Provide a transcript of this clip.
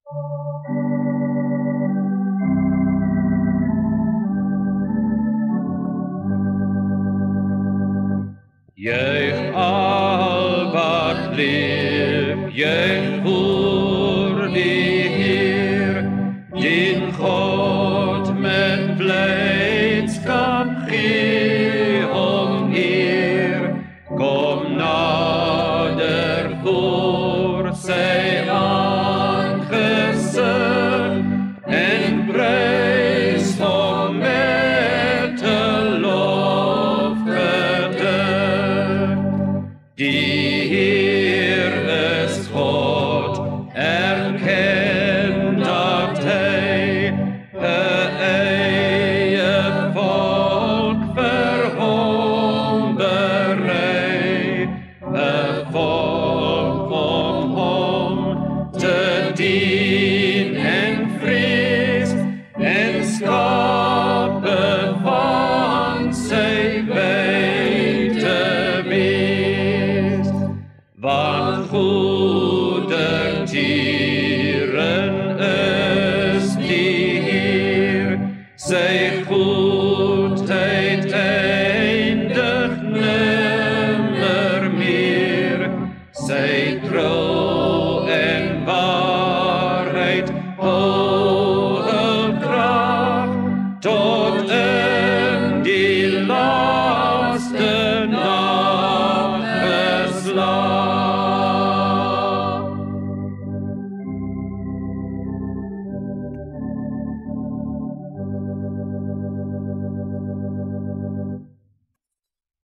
Juich al wat leef, juich voor die Heer, den God met blijdschap gee om eer. Kom nader voor sy aangezicht en prijs hom met een lofgedicht. Die Heer is God, erken dat Hij een eie volk vir hom berei, een volk om hom te dien en vrees en skape van sy by te wees. Want goedertieren is die Heer, sy goedheid eindig nimmer meer, sy